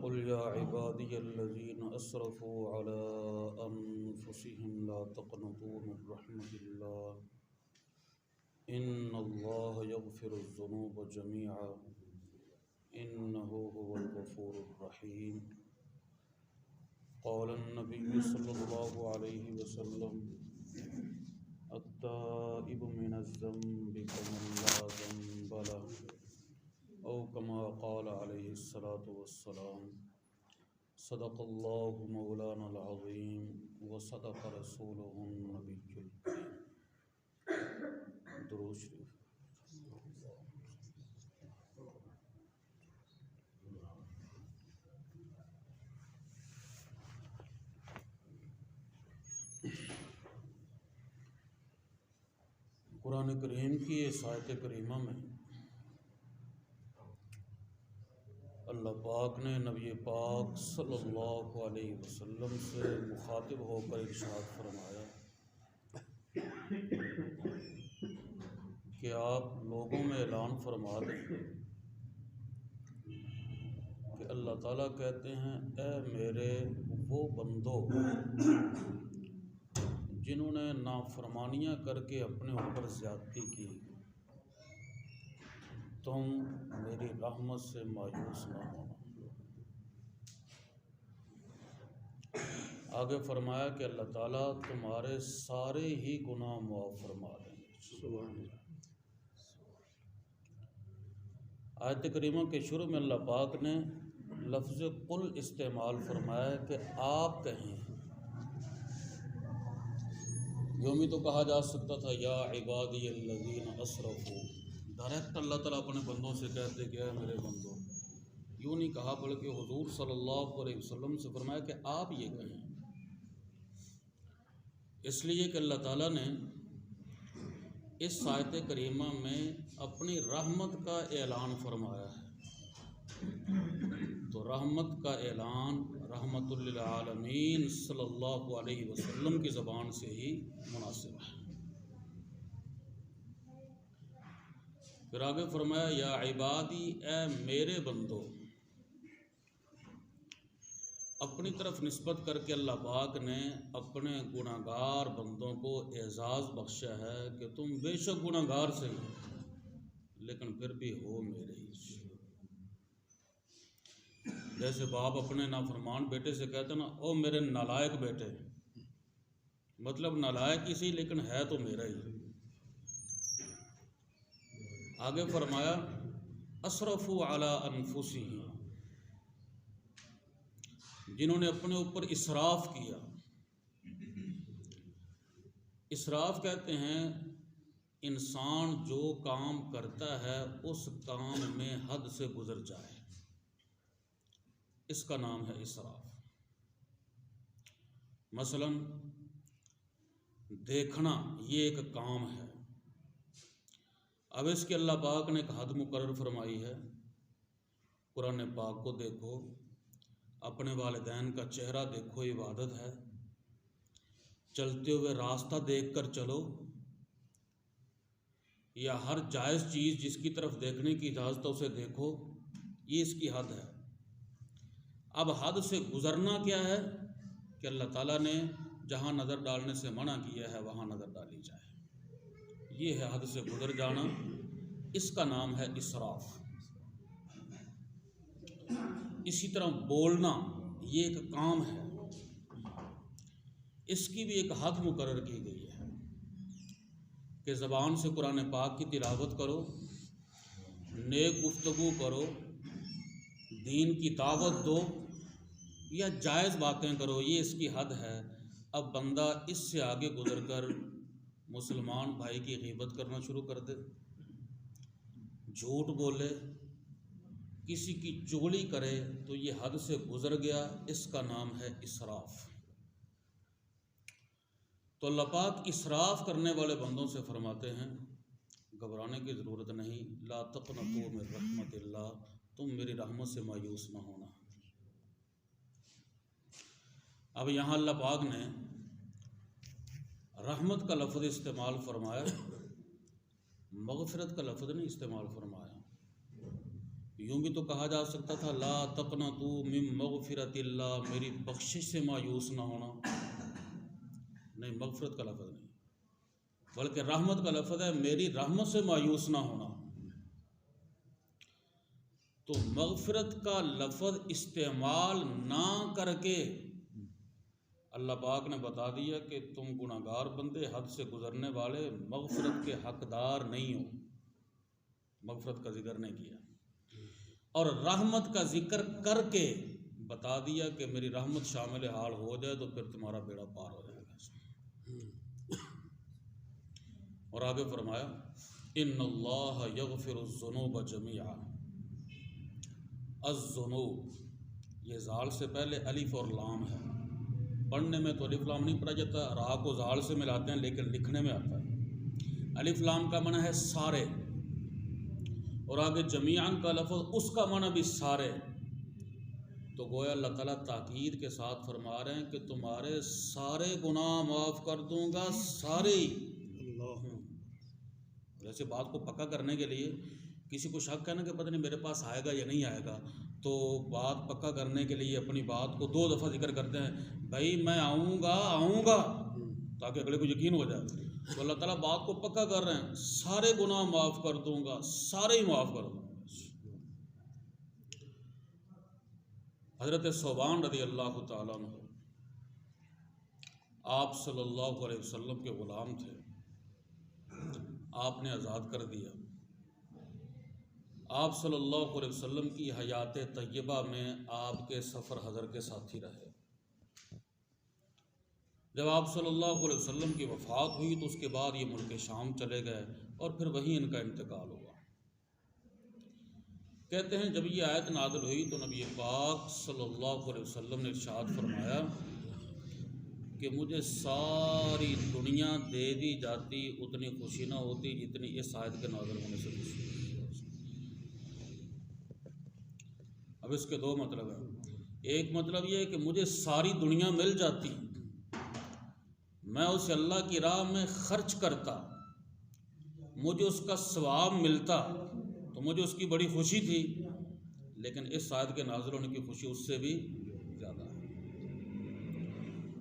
قل يا عبادي الذين أسرفوا على أنفسهم لا تقنطوا من رحمة الله إن الله يغفر الذنوب جميعا إنه هو الغفور الرحيم قال النبي صلى الله عليه وسلم التائب من الذنب كمن لا ذنب له أو كما قال عليه الصلاة والسلام صدق الله مولانا العظيم وصدق رسوله النبي الكريم درود شریف۔ قرآن کریم کی اس آیت کریمہ میں اللہ پاک نے نبی پاک صلی اللہ علیہ وسلم سے مخاطب ہو کر ارشاد فرمایا کہ آپ لوگوں میں اعلان فرما دیں کہ اللہ تعالیٰ کہتے ہیں اے میرے وہ بندو جنہوں نے نافرمانیاں کر کے اپنے اوپر زیادتی کی، تم میری رحمت سے مایوس نہ ہونا۔ آگے فرمایا کہ اللہ تعالیٰ تمہارے سارے ہی گناہ معاف فرما دیں گے۔ آیت کریمہ کے شروع میں اللہ پاک نے لفظ قل استعمال فرمایا کہ آپ کہیں۔ یوں بھی تو کہا جا سکتا تھا یا عبادی الذین اسرفوا، ڈائریکٹ اللہ تعالیٰ اپنے بندوں سے کہتے کہ اے میرے بندوں، یوں نہیں کہا بلکہ حضور صلی اللہ علیہ وسلم سے فرمایا کہ آپ یہ کہیں، اس لیے کہ اللہ تعالیٰ نے اس آیت کریمہ میں اپنی رحمت کا اعلان فرمایا ہے، تو رحمت کا اعلان رحمت للعالمین صلی اللہ علیہ وسلم کی زبان سے ہی مناسب ہے۔ پھر آگے فرمایا یا عبادی، اے میرے بندو، اپنی طرف نسبت کر کے اللہ پاک نے اپنے گناہگار بندوں کو اعزاز بخشا ہے کہ تم بے شک گناہگار سے لیکن پھر بھی ہو میرے ہی۔ جیسے باپ اپنے نافرمان بیٹے سے کہتے ہیں نا او میرے نالائق بیٹے، مطلب نالائق ہی سی لیکن ہے تو میرا ہی۔ آگے فرمایا اسرفوا علی انفسہم، جنہوں نے اپنے اوپر اسراف کیا۔ اسراف کہتے ہیں انسان جو کام کرتا ہے اس کام میں حد سے گزر جائے، اس کا نام ہے اسراف۔ مثلا دیکھنا یہ ایک کام ہے، اب اس کے اللہ پاک نے ایک حد مقرر فرمائی ہے۔ قرآن پاک کو دیکھو، اپنے والدین کا چہرہ دیکھو، عبادت ہے۔ چلتے ہوئے راستہ دیکھ کر چلو، یا ہر جائز چیز جس کی طرف دیکھنے کی اجازت ہے اسے دیکھو، یہ اس کی حد ہے۔ اب حد سے گزرنا کیا ہے کہ اللہ تعالیٰ نے جہاں نظر ڈالنے سے منع کیا ہے وہاں نظر ڈالی جائے، یہ ہے حد سے گزر جانا، اس کا نام ہے اسراف۔ اسی طرح بولنا یہ ایک کام ہے، اس کی بھی ایک حد مقرر کی گئی ہے کہ زبان سے قرآن پاک کی تلاوت کرو، نیک گفتگو کرو، دین کی دعوت دو یا جائز باتیں کرو، یہ اس کی حد ہے۔ اب بندہ اس سے آگے گزر کر مسلمان بھائی کی غیبت کرنا شروع کر دے، جھوٹ بولے، کسی کی چغلی کرے تو یہ حد سے گزر گیا، اس کا نام ہے اسراف۔ تو اللہ پاک اسراف کرنے والے بندوں سے فرماتے ہیں گھبرانے کی ضرورت نہیں، لا تقنطوا من رحمت اللہ، تم میری رحمت سے مایوس نہ ہونا۔ اب یہاں اللہ پاک نے رحمت کا لفظ استعمال فرمایا، مغفرت کا لفظ نہیں استعمال فرمایا۔ یوں بھی تو کہا جا سکتا تھا لا تقنطوا من مغفرت اللہ، میری بخشش سے مایوس نہ ہونا. نہیں، مغفرت کا لفظ نہیں بلکہ رحمت کا لفظ ہے، میری رحمت سے مایوس نہ ہونا. تو مغفرت کا لفظ استعمال نہ کر کے اللہ پاک نے بتا دیا کہ تم گناہ گار بندے، حد سے گزرنے والے، مغفرت کے حقدار نہیں ہو. مغفرت کا ذکر نہیں کیا، اور رحمت کا ذکر کر کے بتا دیا کہ میری رحمت شامل حال ہو جائے تو پھر تمہارا بیڑا پار ہو جائے گا. اور آگے فرمایا ان اللہ یغفر الذنوب جميعا. الذنوب یہ زال سے پہلے الف اور لام ہے. پڑھنے میں تو الف لام نہیں پڑھا جاتا، را کو زال سے ملاتے ہیں، لیکن لکھنے میں آتا ہے. الف لام کا معنی ہے سارے، اور آگے جمیعاً کا لفظ اس کا معنی بھی سارے. تو گویا اللہ تعالیٰ تاکید کے ساتھ فرما رہے ہیں کہ تمہارے سارے گناہ معاف کر دوں گا، سارے ہی. جیسے بات کو پکا کرنے کے لیے کسی کو شک ہے نا کہ پتہ نہیں میرے پاس آئے گا یا نہیں آئے گا، تو بات پکا کرنے کے لیے اپنی بات کو 2 دفعہ ذکر کرتے ہیں، بھائی میں آؤں گا تاکہ اگلے کو یقین ہو جائے. تو اللہ تعالیٰ بات کو پکا کر رہے ہیں، سارے گناہ معاف کر دوں گا، سارے ہی معاف کر دوں گا. حضرت ثوبان رضی اللہ تعالیٰ عنہ آپ صلی اللہ علیہ وسلم کے غلام تھے، آپ نے آزاد کر دیا. آپ صلی اللہ علیہ وسلم کی حیات طیبہ میں آپ کے سفر حضر کے ساتھی رہے. جب آپ صلی اللہ علیہ وسلم کی وفات ہوئی تو اس کے بعد یہ ملک شام چلے گئے اور پھر وہیں ان کا انتقال ہوا. کہتے ہیں جب یہ آیت نازل ہوئی تو نبی پاک صلی اللہ علیہ وسلم نے ارشاد فرمایا کہ مجھے ساری دنیا دے دی جاتی اتنی خوشی نہ ہوتی جتنی اس آیت کے نازل ہونے سے خوشی. اب اس کے 2 مطلب ہیں. ایک مطلب یہ ہے کہ مجھے ساری دنیا مل جاتی، میں اسے اللہ کی راہ میں خرچ کرتا، مجھے اس کا ثواب ملتا تو مجھے اس کی بڑی خوشی تھی، لیکن اس آیت کے نازل ہونے کی خوشی اس سے بھی زیادہ ہے.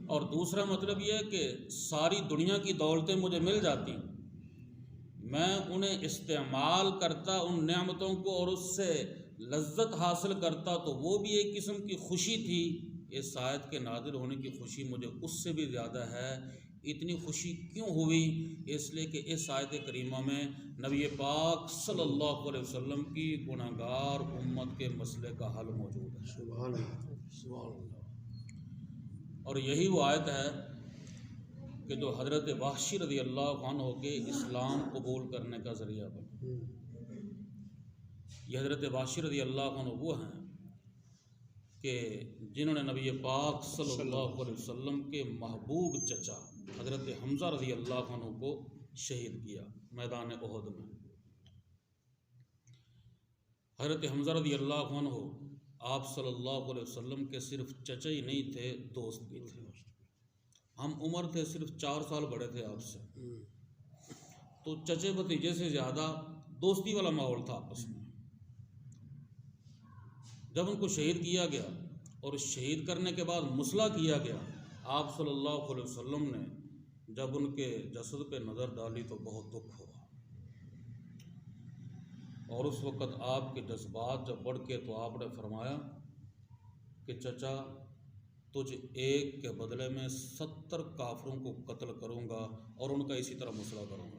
اور دوسرا مطلب یہ ہے کہ ساری دنیا کی دولتیں مجھے مل جاتی، میں انہیں استعمال کرتا ان نعمتوں کو اور اس سے لذت حاصل کرتا تو وہ بھی ایک قسم کی خوشی تھی. اس آیت کے نازل ہونے کی خوشی مجھے اس سے بھی زیادہ ہے. اتنی خوشی کیوں ہوئی؟ اس لیے کہ اس آیت کریمہ میں نبی پاک صلی اللہ علیہ وسلم کی گناہ گار امت کے مسئلے کا حل موجود ہے. سبحان اللہ. اور یہی وہ آیت ہے کہ جو حضرت وحشی رضی اللہ عنہ کے اسلام قبول کرنے کا ذریعہ بنا. یہ حضرت وحشی رضی اللہ عنہ وہ ہیں کہ جنہوں نے نبی پاک صلی اللہ علیہ وسلم کے محبوب چچا حضرت حمزہ رضی اللہ عنہ کو شہید کیا میدان احد میں. حضرت حمزہ رضی اللہ عنہ آپ صلی اللہ علیہ وسلم کے صرف چچا ہی نہیں تھے، دوست بھی تھے. ہم عمر تھے صرف 4 سال بڑے تھے آپ سے، تو چچے بھتیجے سے زیادہ دوستی والا ماحول تھا آپس میں. جب ان کو شہید کیا گیا اور شہید کرنے کے بعد مسلح کیا گیا، آپ صلی اللہ علیہ وسلم نے جب ان کے جسد پہ نظر ڈالی تو بہت دکھ ہوا، اور اس وقت آپ کے جذبات جب بڑھ کے تو آپ نے فرمایا کہ چچا تجھ ایک کے بدلے میں 70 کافروں کو قتل کروں گا اور ان کا اسی طرح مسلح کروں گا.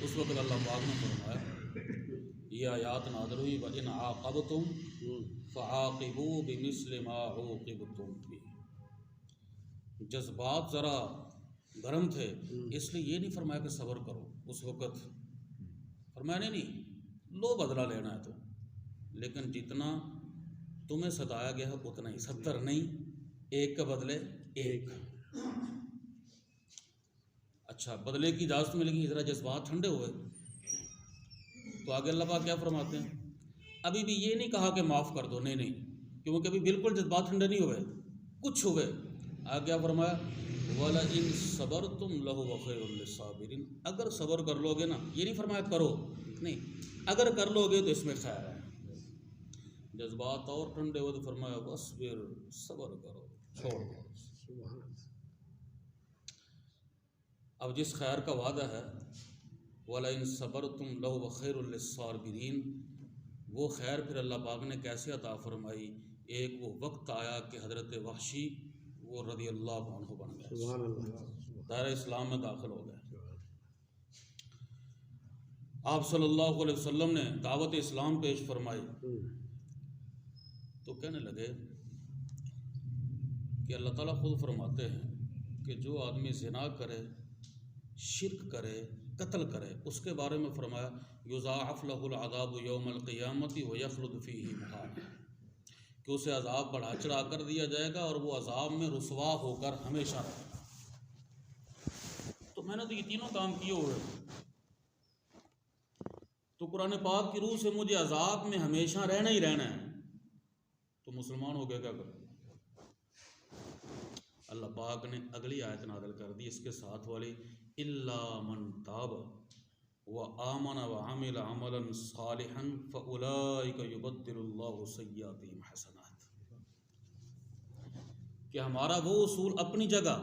اس وقت اللہ پاک نے فرمایا یہ آیات نازل ہوئی وَإِنْ عَاقَبْتُمْ فَعَاقِبُوا بِمِثْلِ مَا عُوقِبْتُمْ بِهِ. جذبات ذرا گرم تھے، اس لیے یہ نہیں فرمایا کہ صبر کرو. اس وقت فرمایا نہیں لو بدلہ لینا ہے تو، لیکن جتنا تمہیں ستایا گیا ہے اتنا ہی، 70 نہیں، ایک کے بدلے ایک. اچھا بدلے کی اجازت ملے گی، ذرا جذبات ٹھنڈے ہوئے تو آگے اللہ پاک کیا فرماتے ہیں؟ ابھی بھی یہ نہیں کہا کہ معاف کر دو، نہیں، کیونکہ ابھی بالکل جذبات ٹھنڈے نہیں ہوئے، کچھ ہوئے. آگے کیا فرمایا؟ وَلَئِن صَبَرْتُمْ لَهُوَ خَيْرٌ لِّلصَّابِرِينَ. اگر صبر کر لو گے نا، یہ نہیں فرمایا کرو، نہیں، اگر کر لو گے تو اس میں خیر ہے۔ جذبات اور ٹھنڈے ہوئے تو فرمایا وَاصْبِرْ، صبر کرو، چھوڑ دو۔ اب جس خیر کا وعدہ ہے وَلَئِن صَبَرْتُمْ لَهُوَ خَيْرٌ لِلصَّابِرِينَ، وہ خیر پھر اللہ پاک نے کیسے عطا فرمائی؟ ایک وہ وقت آیا کہ حضرت وحشی وہ رضی اللہ عنہ بن گئے، دائرہ اسلام میں داخل ہو گئے۔ آپ صلی اللہ علیہ وسلم نے دعوت اسلام پیش فرمائی تو کہنے لگے کہ اللہ تعالیٰ خود فرماتے ہیں کہ جو آدمی زنا کرے، شرک کرے، قتل کرے، اس کے بارے میں فرمایا یضاعف لہ العذاب یوم القیامت ویخلد فیہ مہانا، کہ اسے عذاب بڑھا چڑھا کر دیا جائے گا اور وہ عذاب میں رسوا ہو کر ہمیشہ رہے گا۔ تو میں نے تو یہ تینوں کام کیے ہوئے، تو قرآن پاک کی روح سے مجھے عذاب میں ہمیشہ رہنا ہی رہنا ہے، تو مسلمان ہو گیا کیا کروں؟ اللہ پاک نے اگلی آیت نازل کر دی اس کے ساتھ والی الا من تاب وآمن وعمل عملا صالحا فاولئک یبدل اللہ سیئاتہم حسنات، کہ ہمارا وہ اصول اپنی جگہ،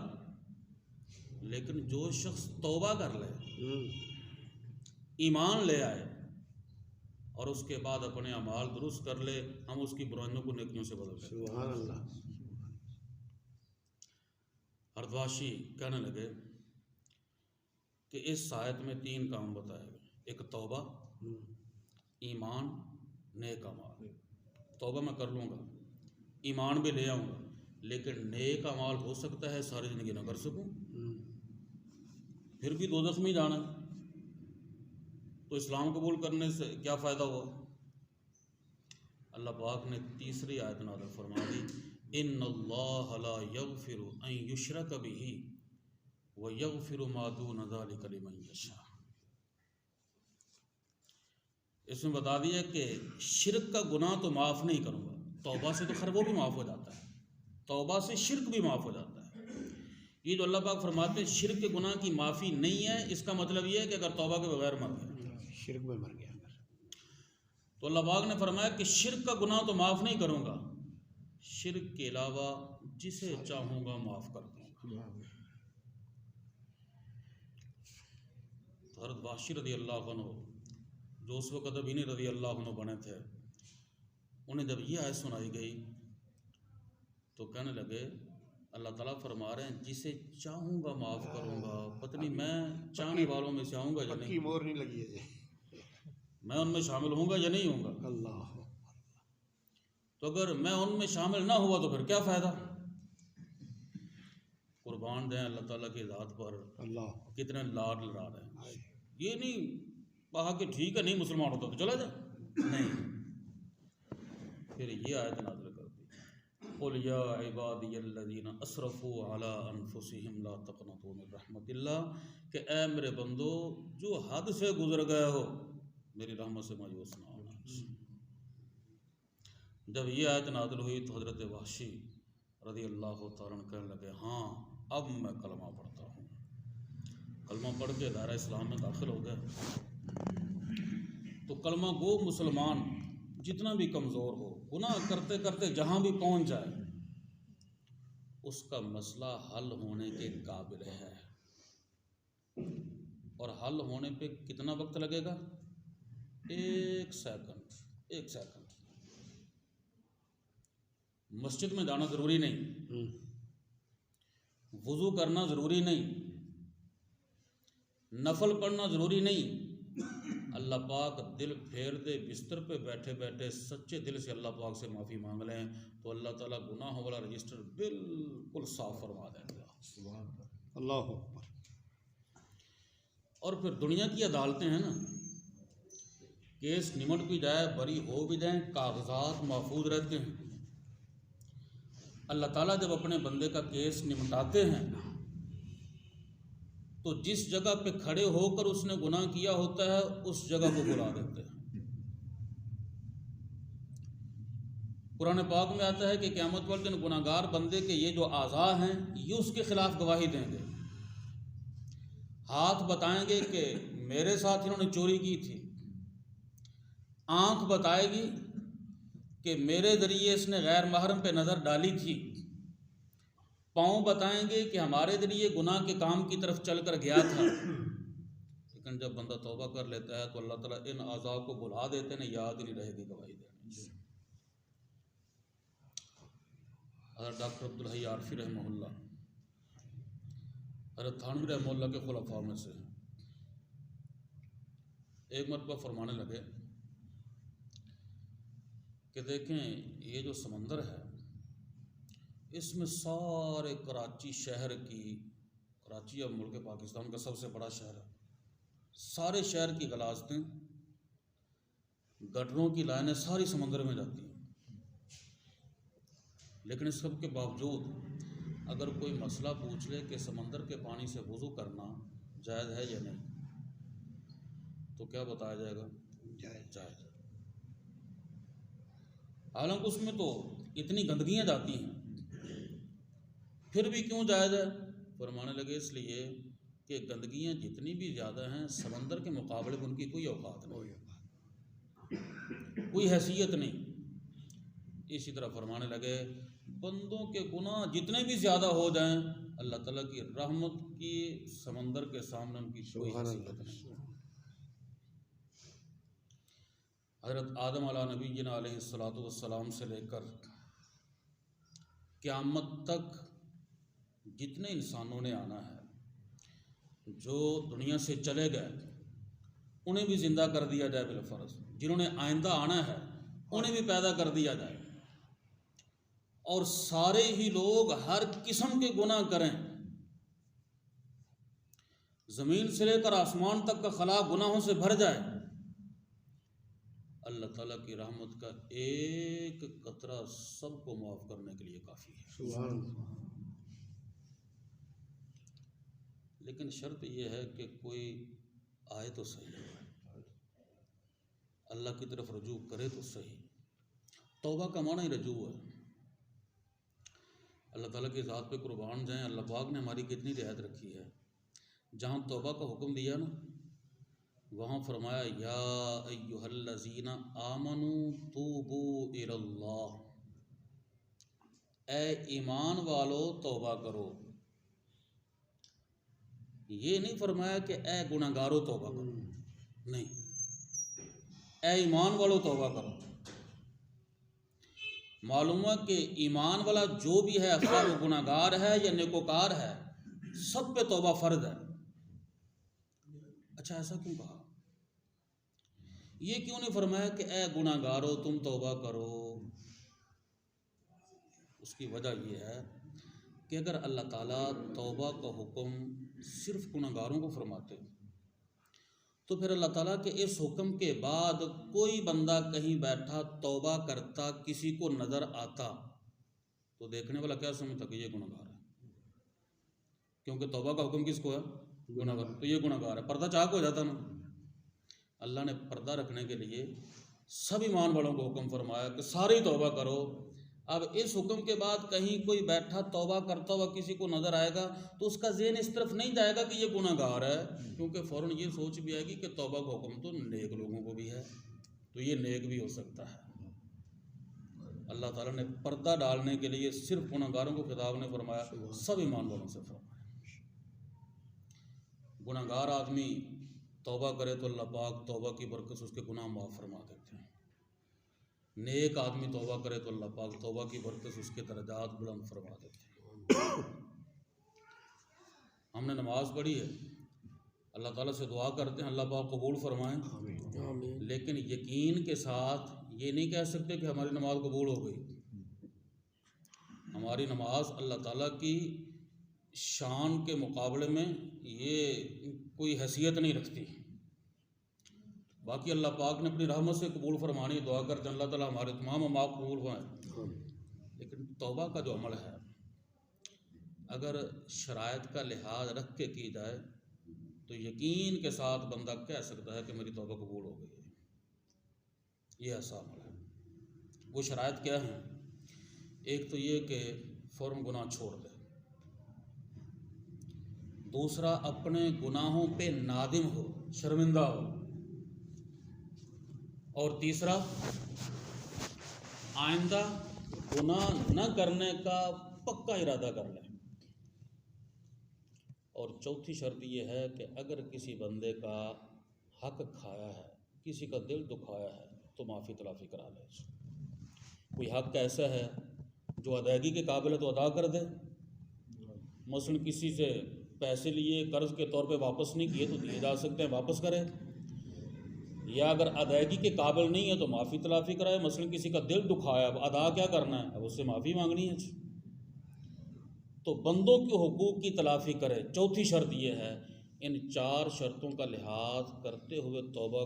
لیکن جو شخص توبہ کر لے، ایمان لے آئے اور اس کے بعد اپنے اعمال درست کر لے، ہم اس کی برائیوں کو نیکیوں سے بدل دیتے ہیں۔ سبحان اللہ۔ اردواشی کہنے لگے کہ اس آیت میں تین کام بتائے گئے، ایک توبہ، ایمان، نیک اعمال۔ توبہ میں کر لوں گا، ایمان بھی لے آؤں گا، لیکن نیک اعمال ہو سکتا ہے ساری زندگی نہ کر سکوں، پھر بھی دوزخ میں جانا، تو اسلام قبول کرنے سے کیا فائدہ ہوا؟ اللہ پاک نے تیسری آیت نازل فرما دی ان اللہ لا یغفر ان یشرک بہ ویغفر ما دون ذلک لمن یشاء۔ اس میں بتا دیا کہ شرک کا گناہ تو معاف نہیں کروں گا، توبہ سے تو خیر وہ بھی معاف ہو جاتا ہے، توبہ سے شرک بھی معاف ہو جاتا ہے۔ یہ جو اللہ پاک فرماتے ہیں شرک کے گناہ کی معافی نہیں ہے، اس کا مطلب یہ ہے کہ اگر توبہ کے بغیر مر گیا، شرک میں مر گیا، تو اللہ پاک نے فرمایا کہ شرک کا گناہ تو معاف نہیں کروں گا، شرک کے علاوہ جسے چاہوں گا معاف کر دوں گا۔ حضرت وحشی رضی اللہ عنہ جو اس وقت ابینی رضی اللہ عنہ بنے تھے، انہیں جب یہ آیت سنائی گئی تو کہنے لگے اللہ تعالیٰ فرما رہے ہیں جسے چاہوں گا معاف کروں گا، پتہ نہیں میں چاہنے والوں میں سے آؤں گا یا نہیں، مور نہیں لگی ہے، میں ان میں شامل ہوں گا یا نہیں ہوں گا۔ اللہ، تو اگر میں ان میں شامل نہ ہوا تو پھر کیا فائدہ؟ قربان دیں اللہ تعالیٰ کی ذات پر، اللہ کتنے لاڈ لڑا رہے ہیں۔ یہ نہیں کہا کہ ٹھیک ہے نہیں مسلمان ہوتا تو چلا جائے، نہیں، پھر یہ آیت نازل کر دی قل یا عبادی الذین اسرفوا علی انفسہم لا تقنطوا من رحمت اللہ، کہ اے میرے بندو جو حد سے گزر گئے ہو میری رحمت سے مایوس نہ ہونا۔ جب یہ آیت نازل ہوئی تو حضرت وحشی رضی اللہ تعالیٰ عنہ کہنے لگے ہاں اب میں کلمہ پڑھتا ہوں، کلمہ پڑھ کے دائرہ اسلام میں داخل ہو گئے۔ تو کلمہ گو مسلمان جتنا بھی کمزور ہو، گناہ کرتے کرتے جہاں بھی پہنچ جائے، اس کا مسئلہ حل ہونے کے قابل ہے، اور حل ہونے پہ کتنا وقت لگے گا؟ ایک سیکنڈ۔ مسجد میں جانا ضروری نہیں، وضو کرنا ضروری نہیں، نفل پڑھنا ضروری نہیں، اللہ پاک دل پھیر دے بستر پہ بیٹھے بیٹھے سچے دل سے اللہ پاک سے معافی مانگ لیں تو اللہ تعالیٰ گناہوں والا رجسٹر بالکل صاف فرما دیں گا۔ اللہ اکبر۔ اور پھر دنیا کی عدالتیں ہیں نا، کیس نمٹ بھی جائے، بری ہو بھی جائیں، کاغذات محفوظ رہتے ہیں۔ اللہ تعالیٰ جب اپنے بندے کا کیس نمٹاتے ہیں تو جس جگہ پہ کھڑے ہو کر اس نے گناہ کیا ہوتا ہے اس جگہ کو بلا دیتے ہیں۔ قرآن پاک میں آتا ہے کہ قیامت والے دن گناہ گار بندے کے یہ جو اعضاء ہیں یہ اس کے خلاف گواہی دیں گے، ہاتھ بتائیں گے کہ میرے ساتھ انہوں نے چوری کی تھی، آنکھ بتائے گی کہ میرے ذریعے اس نے غیر محرم پہ نظر ڈالی تھی، پاؤں بتائیں گے کہ ہمارے ذریعے گناہ کے کام کی طرف چل کر گیا تھا۔ لیکن جب بندہ توبہ کر لیتا ہے تو اللہ تعالیٰ ان اعضاء کو بلا دیتے ہیں، یاد ہی نہیں رہے گی گواہی دینے سے۔ حضرت ڈاکٹر عبدالحی عارفی رحمہ اللہ حضرت تھانوی رحمہ اللہ کے خلفاء میں سے ہیں۔ ایک مرتبہ فرمانے لگے کہ دیکھیں یہ جو سمندر ہے اس میں سارے کراچی شہر کی، کراچی اب ملک پاکستان کا سب سے بڑا شہر ہے، سارے شہر کی غلاظتیں، گٹروں کی لائنیں ساری سمندر میں جاتی ہیں۔ لیکن اس سب کے باوجود اگر کوئی مسئلہ پوچھ لے کہ سمندر کے پانی سے وضو کرنا جائز ہے یا نہیں، تو کیا بتایا جائے گا؟ جائز۔ حالانکہ اس میں تو اتنی گندگیاں جاتی ہیں، پھر بھی کیوں جائز ہے؟ فرمانے لگے اس لیے کہ گندگیاں جتنی بھی زیادہ ہیں سمندر کے مقابلے میں ان کی کوئی اوقات نہیں، کوئی حیثیت نہیں۔ اسی طرح فرمانے لگے بندوں کے گناہ جتنے بھی زیادہ ہو جائیں اللہ تعالیٰ کی رحمت کی سمندر کے سامنے ان کی کوئی حیثیت نہیں۔ حضرت آدم علیہ نبینا علیہ الصلوۃ والسلام سے لے کر قیامت تک جتنے انسانوں نے آنا ہے، جو دنیا سے چلے گئے انہیں بھی زندہ کر دیا جائے بالفرض، جنہوں نے آئندہ آنا ہے انہیں بھی پیدا کر دیا جائے، اور سارے ہی لوگ ہر قسم کے گناہ کریں، زمین سے لے کر آسمان تک کا خلا گناہوں سے بھر جائے، اللہ تعالیٰ کی رحمت کا ایک قطرہ سب کو معاف کرنے کے لیے کافی ہے۔ سبحان اللہ۔ لیکن شرط یہ ہے کہ کوئی آئے تو صحیح، اللہ کی طرف رجوع کرے تو صحیح۔ توبہ کا معنی ہی رجوع ہے۔ اللہ تعالیٰ کی ذات پہ قربان جائیں، اللہ پاک نے ہماری کتنی رعایت رکھی ہے۔ جہاں توبہ کا حکم دیا نا وہاں فرمایا یا ایھا الذین آمنوا توبوا الی اللہ، اے ایمان والو توبہ کرو۔ یہ نہیں فرمایا کہ اے گناہ گارو توبہ کرو، نہیں، اے ایمان والو توبہ کرو۔ معلوم ہے کہ ایمان والا جو بھی ہے خواہ وہ گناہ گار ہے یا نیکوکار ہے، سب پہ توبہ فرض ہے۔ اچھا ایسا کیوں کہا؟ یہ کیوں نہیں فرمایا کہ اے گناہ گارو تم توبہ کرو؟ اس کی وجہ یہ ہے کہ اگر اللہ تعالیٰ توبہ کا حکم صرف گناہ گاروں کو فرماتے تو پھر اللہ تعالیٰ کے اس حکم کے بعد کوئی بندہ کہیں بیٹھا توبہ کرتا کسی کو نظر آتا تو دیکھنے والا کیا سمجھتا کہ یہ گناہ گار ہے، کیونکہ توبہ کا حکم کس کو ہے؟ گناہ گار، تو یہ گناہ گار ہے، پردہ چاک ہو جاتا نا۔ اللہ نے پردہ رکھنے کے لیے سب ایمان والوں کو حکم فرمایا کہ سارے توبہ کرو۔ اب اس حکم کے بعد کہیں کوئی بیٹھا توبہ کرتا ہوا کسی کو نظر آئے گا تو اس کا ذہن اس طرف نہیں جائے گا کہ یہ گناہ گار ہے، کیونکہ فوراً یہ سوچ بھی آئے گی کہ توبہ کا حکم تو نیک لوگوں کو بھی ہے، تو یہ نیک بھی ہو سکتا ہے۔ اللہ تعالیٰ نے پردہ ڈالنے کے لیے صرف گناہ گاروں کو خطاب نے فرمایا، سب ایمان والوں سے فرمایا۔ گناہ گار آدمی توبہ کرے تو اللہ پاک توبہ کی برکت سے اس کے گناہ معاف فرما دیتے ہیں، نیک آدمی توبہ کرے تو اللہ پاک توبہ کی برکت سے اس کے درجات بلند فرما دیتے ہیں۔ ہم نے نماز پڑھی ہے، اللہ تعالیٰ سے دعا کرتے ہیں اللہ پاک قبول فرمائیں، لیکن یقین کے ساتھ یہ نہیں کہہ سکتے کہ ہماری نماز قبول ہو گئی۔ ہماری نماز اللہ تعالیٰ کی شان کے مقابلے میں یہ کوئی حیثیت نہیں رکھتی، باقی اللہ پاک نے اپنی رحمت سے قبول فرمانی، دعا کرتے ہیں اللہ تعالیٰ ہمارے تمام اعمال قبول فرمائے۔ لیکن توبہ کا جو عمل ہے اگر شرائط کا لحاظ رکھ کے کی جائے تو یقین کے ساتھ بندہ کہہ سکتا ہے کہ میری توبہ قبول ہو گئی ہے۔ یہ ایسا عمل ہے۔ وہ شرائط کیا ہیں؟ ایک تو یہ کہ فوراً گناہ چھوڑ دے، دوسرا اپنے گناہوں پہ نادم ہو، شرمندہ ہو، اور تیسرا آئندہ گناہ نہ کرنے کا پکا ارادہ کر لیں. اور چوتھی شرط یہ ہے کہ اگر کسی بندے کا حق کھایا ہے، کسی کا دل دکھایا ہے، تو معافی تلافی کرا لے. کوئی حق ایسا ہے جو ادائیگی کے قابل ہے تو ادا کر دے. مثلا کسی سے پیسے لیے قرض کے طور پہ واپس نہیں کیے تو دیے جا سکتے ہیں، واپس کرے. یا اگر ادائیگی کے قابل نہیں ہے تو معافی تلافی کرائے. مثلا کسی کا دل دکھایا، اب ادا کیا کرنا ہے؟ اب اس سے معافی مانگنی ہے. تو بندوں کے حقوق کی تلافی کرے. چوتھی شرط یہ ہے ان 4 شرطوں کا لحاظ کرتے ہوئے توبہ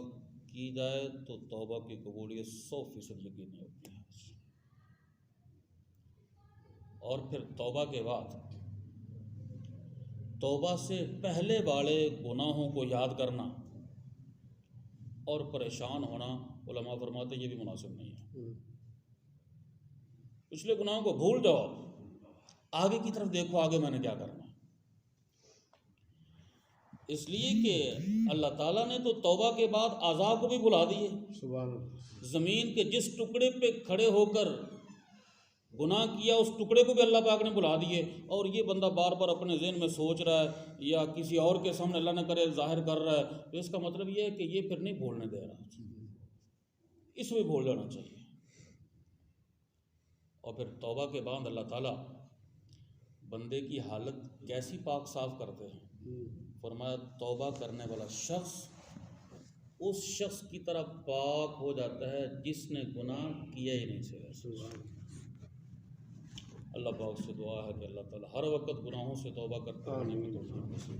کی جائے تو توبہ کی قبولیت 100% یقینی ہوتی ہے. اور پھر توبہ کے بعد توبہ سے پہلے والے گناہوں کو یاد کرنا اور پریشان ہونا، علماء فرماتے یہ بھی مناسب نہیں ہے. پچھلے گناہوں کو بھول جاؤ، آگے کی طرف دیکھو، آگے میں نے کیا کرنا ہے. اس لیے کہ اللہ تعالیٰ نے تو توبہ کے بعد عذاب کو بھی بھلا دیے. سبحان اللہ. زمین کے جس ٹکڑے پہ کھڑے ہو کر گناہ کیا اس ٹکڑے کو بھی اللہ پاک نے بھلا دیے. اور یہ بندہ بار بار اپنے ذہن میں سوچ رہا ہے یا کسی اور کے سامنے اللہ نہ کرے ظاہر کر رہا ہے، تو اس کا مطلب یہ ہے کہ یہ پھر نہیں بھولنے دے رہا، اس میں بھول جانا چاہیے. اور پھر توبہ کے بعد اللہ تعالیٰ بندے کی حالت کیسی پاک صاف کرتے ہیں. فرمایا توبہ کرنے والا شخص اس شخص کی طرح پاک ہو جاتا ہے جس نے گناہ کیا ہی نہیں تھا. اللہ پاک سے دعا ہے کہ اللہ تعالیٰ ہر وقت گناہوں سے توبہ کرتے رہنے کی توفیق نصیب